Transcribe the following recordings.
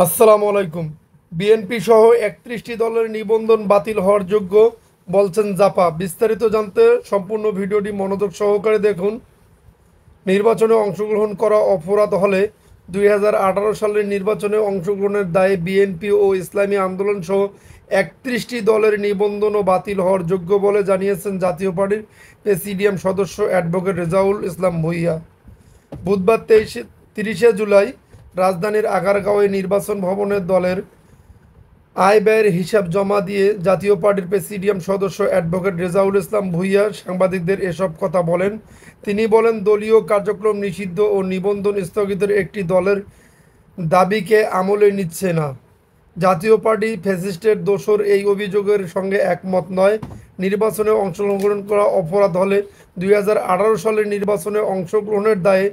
আসসালামু আলাইকুম। বিএনপি সহ ৩১টি দলের নিবন্ধন বাতিল হওয়ার যোগ্য বলছেন জাপা। বিস্তারিত জানতে সম্পূর্ণ ভিডিওটি মনোযোগ সহকারে দেখুন। নির্বাচনে অংশগ্রহণ করা অপরাধ হলে ২০১৮ সালের নির্বাচনে অংশগ্রহণের দায়ে বিএনপি ও ইসলামী আন্দোলন সহ ৩১টি দলের নিবন্ধনও বাতিল হওয়ার যোগ্য বলে জানিয়েছেন জাতীয় পার্টির প্রেসিডিয়াম সদস্য অ্যাডভোকেট রেজাউল ইসলাম ভূঁইয়া। বুধবার ৩০শে জুলাই রাজধানীর আগারগাঁওয়ে নির্বাচন ভবনে দলের আয় ব্যয়ের হিসাব জমা দিয়ে জাতীয় পার্টির প্রেসিডিয়াম সদস্য অ্যাডভোকেট রেজাউল ইসলাম ভূঁইয়া সাংবাদিকদের এসব কথা বলেন। তিনি বলেন, দলীয় কার্যক্রম নিষিদ্ধ ও নিবন্ধন স্থগিতের একটি দলের দাবিকে আমলে নিচ্ছে না। জাতীয় পার্টি ফ্যাসিস্টের দোসর এই অভিযোগের সঙ্গে একমত নয়। নির্বাচনে অংশগ্রহণ করা অপরাধ হলে ২০১৮ সালের নির্বাচনে অংশগ্রহণের দায়ে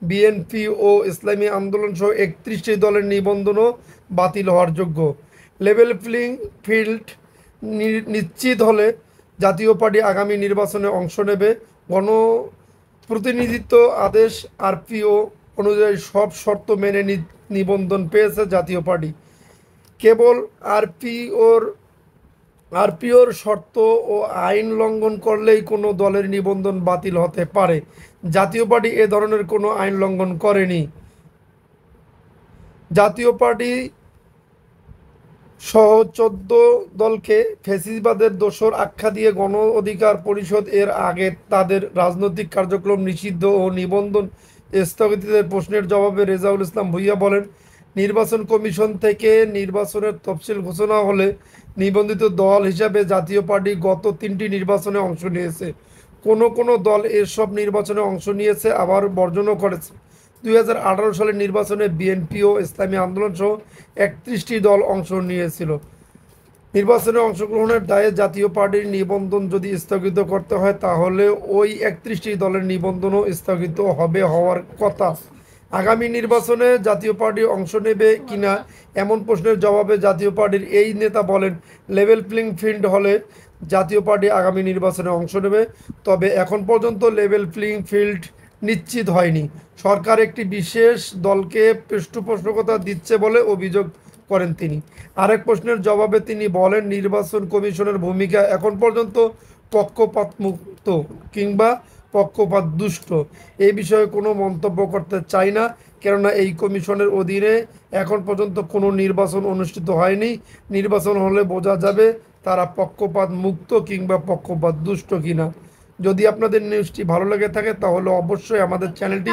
বিএনপি ও ইসলামী আন্দোলন সহ ৩১টি দলের নিবন্ধনও বাতিল হওয়ার যোগ্য। লেভেল প্লেইং ফিল্ড নিশ্চিত হলে জাতীয় পার্টি আগামী নির্বাচনে অংশ নেবে। গণপ্রতিনিধিত্ব আদেশ আরপিও অনুযায়ী সব শর্ত মেনে নিবন্ধন পেয়েছে জাতীয় পার্টি। কেবল আরপিওর শর্ত ও আইন লঙ্ঘন করলেই কোনো দলের নিবন্ধন বাতিল হতে পারে। জাতীয় পার্টি এ ধরনের কোনো আইন লঙ্ঘন করেনি। জাতীয় পার্টি সহ ১৪ দলকে ফ্যাসিবাদের দোসর আখ্যা দিয়ে গণ অধিকার পরিষদ এর আগে তাদের রাজনৈতিক কার্যক্রম নিষিদ্ধ ও নিবন্ধন স্থগিতের প্রশ্নের জবাবে রেজাউল ইসলাম ভূঁইয়া বলেন, নির্বাচন কমিশন থেকে নির্বাচনের তফসিল ঘোষণা হলে নিবন্ধিত দল হিসাবে জাতীয় পার্টি গত ৩টি নির্বাচনে অংশ নিয়েছে। কোনো দল এসব নির্বাচনে অংশ নিয়েছে, আবার বর্জনও করেছে। ২০১৮ সালের নির্বাচনে বিএনপি ও ইসলামী আন্দোলন সহ ৩১টি দল অংশ নিয়েছিল। নির্বাচনে অংশগ্রহণের দায়ে জাতীয় পার্টির নিবন্ধন যদি স্থগিত করতে হয়, তাহলে ওই ৩১টি দলের নিবন্ধনও স্থগিত হওয়ার কথা। আগামী নির্বাচনে জাতীয় পার্টি অংশ নেবে কিনা এমন প্রশ্নের জবাবে জাতীয় পার্টির এই নেতা বলেন, লেভেল প্লেইং ফিল্ড হলে জাতীয় পার্টি আগামী নির্বাচনে অংশ নেবে। তবে এখন পর্যন্ত লেভেল প্লেইং ফিল্ড নিশ্চিত হয়নি। সরকার একটি বিশেষ দলকে পৃষ্ঠপোষকতা দিচ্ছে বলে অভিযোগ করেন তিনি। আরেক প্রশ্নের জবাবে তিনি বলেন, নির্বাচন কমিশনের ভূমিকা এখন পর্যন্ত পক্ষপাতমুক্ত কিংবা পক্ষপাত দুষ্ট। এই বিষয়ে কোনো মন্তব্য করতে চাই না, কেননা এই কমিশনের অধীনে এখন পর্যন্ত কোনো নির্বাচন অনুষ্ঠিত হয়নি। নির্বাচন হলে বোঝা যাবে তারা পক্ষপাত মুক্ত কিংবা পক্ষপাত দুষ্ট কিনা। যদি আপনাদের নিউজটি ভালো লেগে থাকে তাহলে অবশ্যই আমাদের চ্যানেলটি